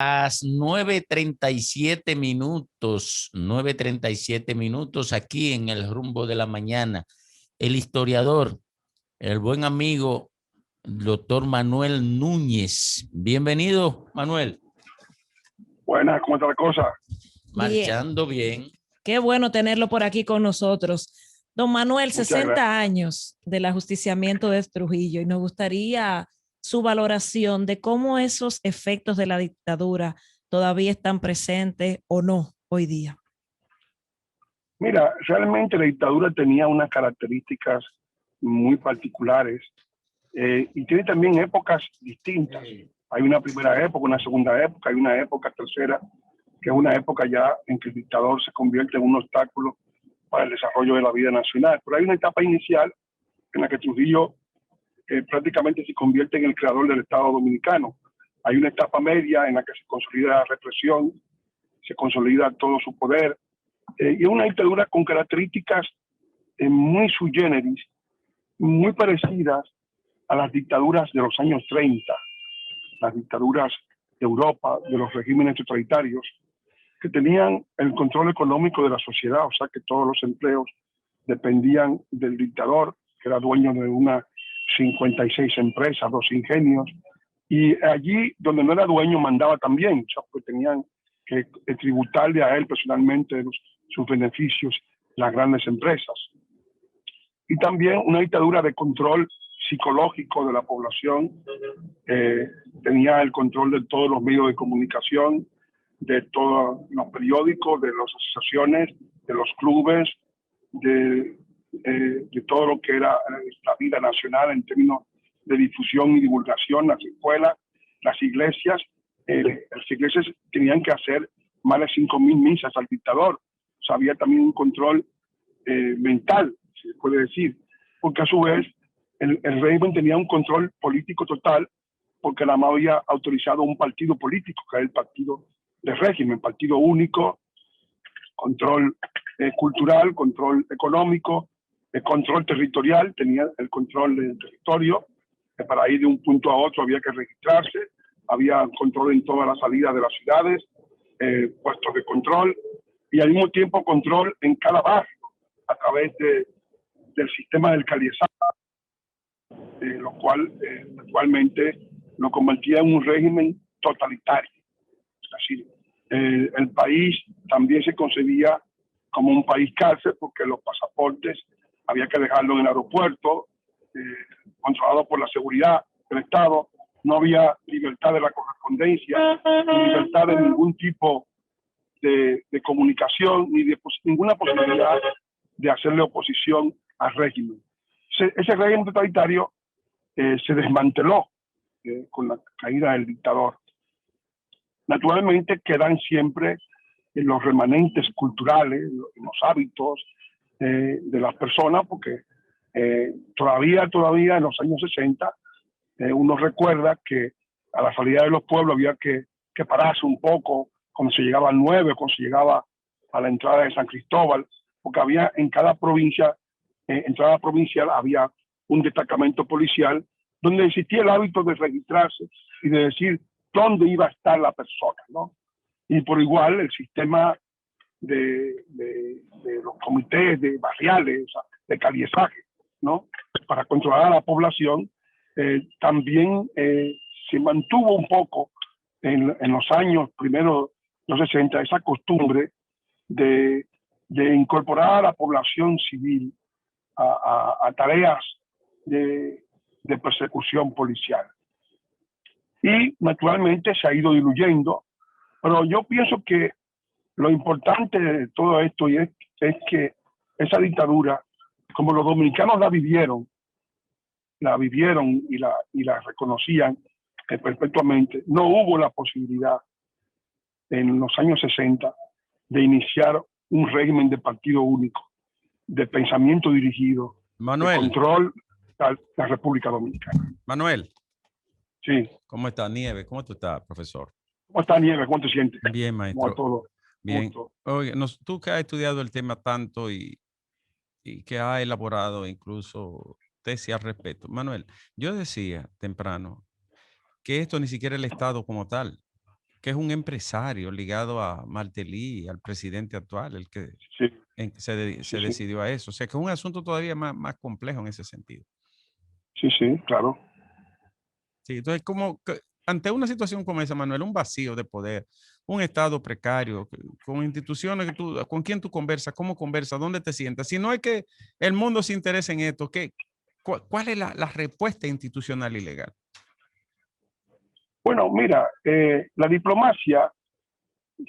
Las 9:37 minutos, 9:37 minutos aquí en el rumbo de la mañana. El historiador, el buen amigo, doctor Manuel Núñez. Bienvenido, Manuel. Buenas, ¿cómo está la cosa? Marchando bien. Qué bueno tenerlo por aquí con nosotros. Don Manuel, Muchas 60 gracias. años del ajusticiamiento de Trujillo y nos gustaría su valoración de cómo esos efectos de la dictadura todavía están presentes o no hoy día. Mira, realmente la dictadura tenía unas características muy particulares y tiene también épocas distintas. Hay una primera época, una segunda época, hay una época tercera, que es una época ya en que el dictador se convierte en un obstáculo para el desarrollo de la vida nacional. Pero hay una etapa inicial en la que Trujillo prácticamente se convierte en el creador del Estado Dominicano. Hay una etapa media en la que se consolida la represión, se consolida todo su poder, y es una dictadura con características muy sui generis, muy parecidas a las dictaduras de los años 30, las dictaduras de Europa, de los regímenes totalitarios, que tenían el control económico de la sociedad, o sea que todos los empleos dependían del dictador, que era dueño de unas 56 empresas, 2 ingenios, y allí donde no era dueño mandaba también, o sea, pues tenían que tributarle a él personalmente sus beneficios las grandes empresas. Y también una dictadura de control psicológico de la población, tenía el control de todos los medios de comunicación, de todos los periódicos, de las asociaciones, de los clubes, de todo lo que era la vida nacional en términos de difusión y divulgación, las escuelas, las iglesias. Las iglesias tenían que hacer más de 5.000 misas al dictador. O sea, había también un control mental, se puede decir, porque a su vez el régimen tenía un control político total, porque la MA había autorizado un partido político, que era el partido del régimen, partido único, control cultural, control económico, control territorial, tenía el control del territorio, para ir de un punto a otro había que registrarse, había control en todas las salidas de las ciudades, puestos de control, y al mismo tiempo control en cada barrio, a través del sistema del Caliesá, lo cual actualmente lo convertía en un régimen totalitario. Es decir, el país también se concebía como un país cárcel, porque los pasaportes había que dejarlos en el aeropuerto, controlado por la seguridad del Estado. No había libertad de la correspondencia, ni libertad de ningún tipo de comunicación, ni de ninguna posibilidad de hacerle oposición al régimen. Ese régimen totalitario se desmanteló con la caída del dictador. Naturalmente quedan siempre los remanentes culturales, los hábitos de las personas, porque todavía en los años 60 uno recuerda que a la salida de los pueblos había que pararse un poco cuando se llegaba al 9, cuando se llegaba a la entrada de San Cristóbal, porque había en cada provincia, entrada provincial, había un destacamento policial donde existía el hábito de registrarse y de decir dónde iba a estar la persona, ¿no? Y por igual el sistema de los comités de barriales, o sea, de caliezaje, ¿no? Para controlar a la población, también se mantuvo un poco en los años primeros de los 60 esa costumbre de incorporar a la población civil a tareas de persecución policial. Y naturalmente se ha ido diluyendo, pero yo pienso que lo importante de todo esto es que esa dictadura, como los dominicanos la vivieron y la reconocían perpetuamente, no hubo la posibilidad en los años 60 de iniciar un régimen de partido único, de pensamiento dirigido, Manuel, de control de la República Dominicana. Manuel. Sí. ¿Cómo está Nieves? ¿Cómo tú estás, profesor? ¿Cómo está, Nieves? ¿Cómo te sientes? Bien, maestro. Todo? Bien. Oye, tú que has estudiado el tema tanto y que has elaborado incluso tesis al respecto. Manuel, yo decía temprano que esto ni siquiera es el Estado como tal. que es un empresario ligado a Martelly, al presidente actual, el que Sí, se sí, decidió a eso. O sea, que es un asunto todavía más complejo en ese sentido. sí, sí, claro. Sí, entonces, ante una situación como esa, Manuel, un vacío de poder, un estado precario, con instituciones con quien tú conversas, cómo conversas, dónde te sientas, si no es que el mundo se interese en esto, ¿cuál es la respuesta institucional y legal? Bueno, mira, la diplomacia,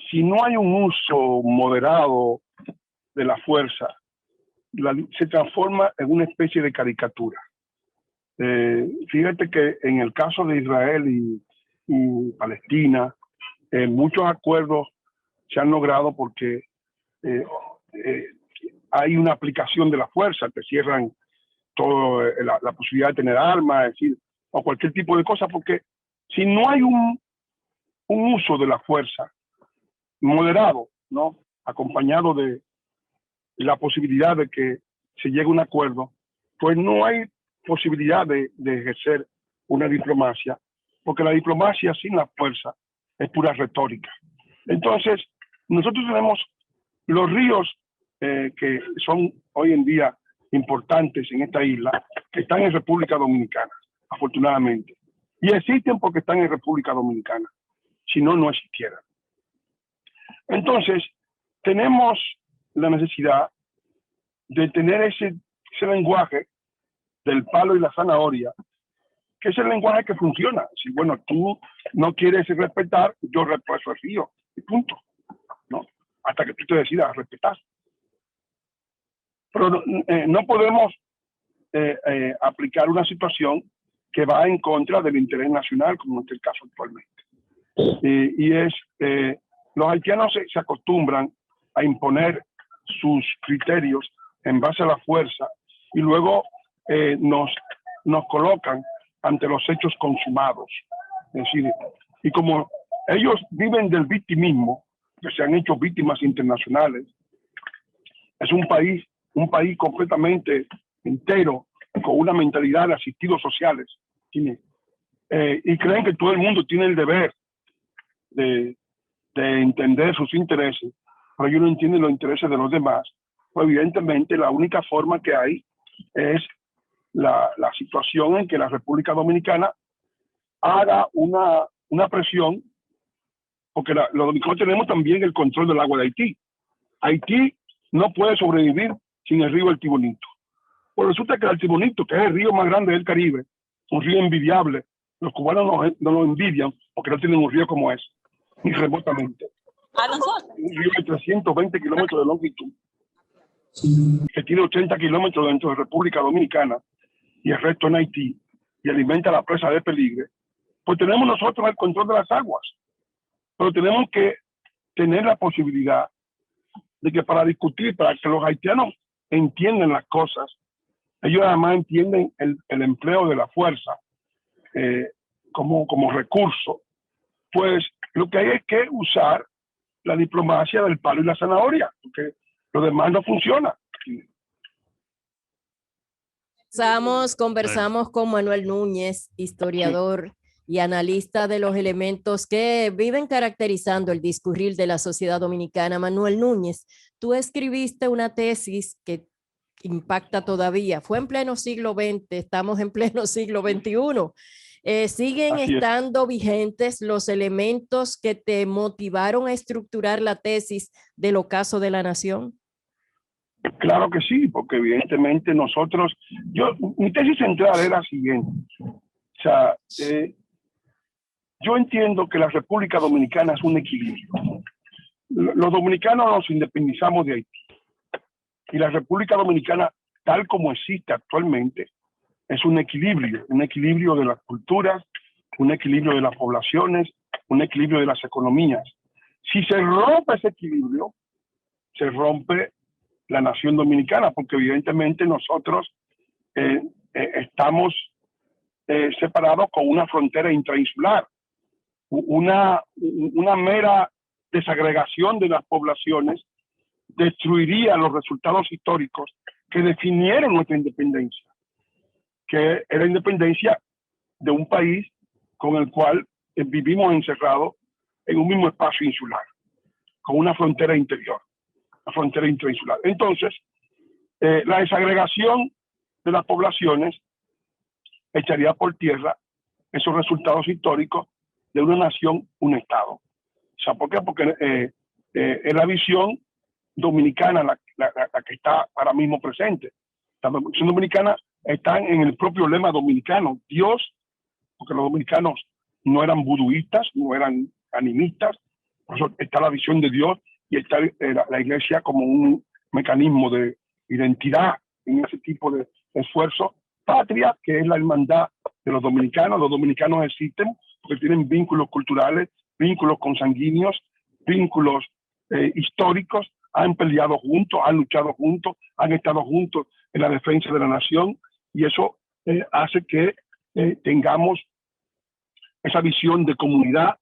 si no hay un uso moderado de la fuerza, se transforma en una especie de caricatura. Fíjate que en el caso de Israel y Palestina, muchos acuerdos se han logrado porque eh, eh, hay una aplicación de la fuerza, te cierran toda la posibilidad de tener armas, es decir, o cualquier tipo de cosa, porque si no hay un uso de la fuerza moderado, ¿no? Acompañado de la posibilidad de que se llegue a un acuerdo, pues no hay posibilidad de ejercer una diplomacia, porque la diplomacia sin la fuerza es pura retórica. Entonces, nosotros tenemos los ríos que son hoy en día importantes en esta isla, que están en República Dominicana, afortunadamente. Y existen porque están en República Dominicana, si no, no existieran. Entonces, tenemos la necesidad de tener ese lenguaje del palo y la zanahoria, que es el lenguaje que funciona. Si, bueno, tú no quieres respetar, yo represo el río, y punto, ¿no? Hasta que tú te decidas a respetar. Pero no podemos aplicar una situación que va en contra del interés nacional, como es el caso actualmente. Y es, los haitianos se acostumbran a imponer sus criterios en base a la fuerza y luego nos colocan ante los hechos consumados. Es decir, y como ellos viven del victimismo, que se han hecho víctimas internacionales, es un país completamente entero, con una mentalidad de asistidos sociales, y creen que todo el mundo tiene el deber de entender sus intereses, pero ellos no entienden los intereses de los demás. Pues evidentemente la única forma que hay es la situación en que la República Dominicana haga una presión, porque los dominicanos tenemos también el control del agua de Haití. Haití no puede sobrevivir sin el río Artibonito. Pues resulta que el Artibonito, que es el río más grande del Caribe, un río envidiable, los cubanos no lo envidian porque no tienen un río como ese, ni remotamente. Un río de 320 kilómetros de longitud, que tiene 80 kilómetros dentro de República Dominicana y el resto en Haití, y alimenta la presa de Peligre. Pues tenemos nosotros el control de las aguas, pero tenemos que tener la posibilidad de que para discutir, para que los haitianos entiendan las cosas, ellos además entienden el empleo de la fuerza como recurso, pues lo que hay es que usar la diplomacia del palo y la zanahoria, porque lo demás no funciona. Conversamos con Manuel Núñez, historiador y analista de los elementos que viven caracterizando el discurrir de la sociedad dominicana. Manuel Núñez, tú escribiste una tesis que impacta todavía. Fue en pleno siglo XX, estamos en pleno siglo XXI. ¿Siguen estando vigentes los elementos que te motivaron a estructurar la tesis del ocaso de la nación? Claro que sí, porque evidentemente nosotros, mi tesis central era la siguiente. O sea, yo entiendo que la República Dominicana es un equilibrio. Los dominicanos nos independizamos de Haití. Y la República Dominicana, tal como existe actualmente, es un equilibrio de las culturas, un equilibrio de las poblaciones, un equilibrio de las economías. Si se rompe ese equilibrio, se rompe la nación dominicana, porque evidentemente nosotros estamos separados con una frontera intrainsular. Una mera desagregación de las poblaciones destruiría los resultados históricos que definieron nuestra independencia, que era independencia de un país con el cual vivimos encerrados en un mismo espacio insular, con una frontera interior, una frontera interinsular. Entonces, la desagregación de las poblaciones echaría por tierra esos resultados históricos de una nación, un Estado. O sea, ¿por qué? Porque es la visión dominicana la que está ahora mismo presente. La visión dominicana está en el propio lema dominicano, Dios, porque los dominicanos no eran buduistas, no eran animistas, por eso está la visión de Dios y está la iglesia como un mecanismo de identidad en ese tipo de esfuerzo. Patria, que es la hermandad de los dominicanos existen porque tienen vínculos culturales, vínculos consanguíneos, vínculos históricos, han peleado juntos, han luchado juntos, han estado juntos en la defensa de la nación, y eso hace que tengamos esa visión de comunidad,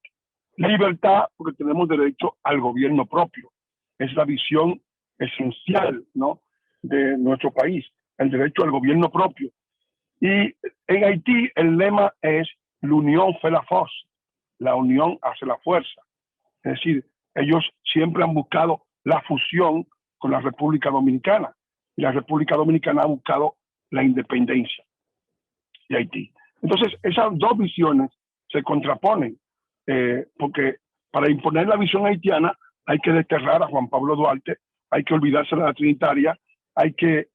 libertad, porque tenemos derecho al gobierno propio. Es la visión esencial, ¿no?, de nuestro país, el derecho al gobierno propio. Y en Haití el lema es l'unión fait la force, la unión hace la fuerza. Es decir, ellos siempre han buscado la fusión con la República Dominicana, y la República Dominicana ha buscado la independencia de Haití. Entonces, esas dos visiones se contraponen, porque para imponer la visión haitiana hay que desterrar a Juan Pablo Duarte, hay que olvidarse de la Trinitaria, hay que,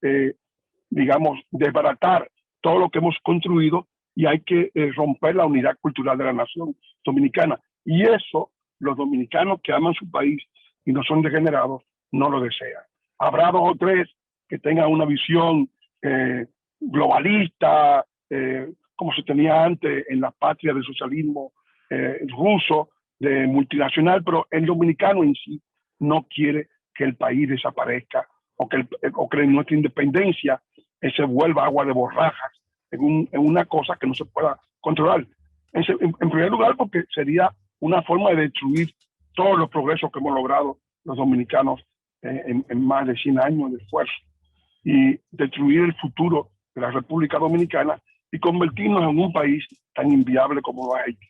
digamos, desbaratar todo lo que hemos construido y hay que romper la unidad cultural de la nación dominicana. Y eso los dominicanos que aman su país y no son degenerados no lo desean. Habrá dos o tres que tengan una visión globalista, como se tenía antes en la patria del socialismo ruso, de multinacional, pero el dominicano en sí no quiere que el país desaparezca o que nuestra independencia se vuelva agua de borrajas en una cosa que no se pueda controlar. En primer lugar, porque sería una forma de destruir todos los progresos que hemos logrado los dominicanos en más de 100 años de esfuerzo, y destruir el futuro de la República Dominicana y convertirnos en un país tan inviable como Haití.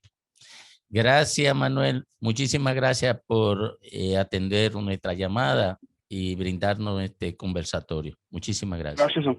Gracias, Manuel. Muchísimas gracias por atender nuestra llamada y brindarnos este conversatorio. Muchísimas gracias. Gracias.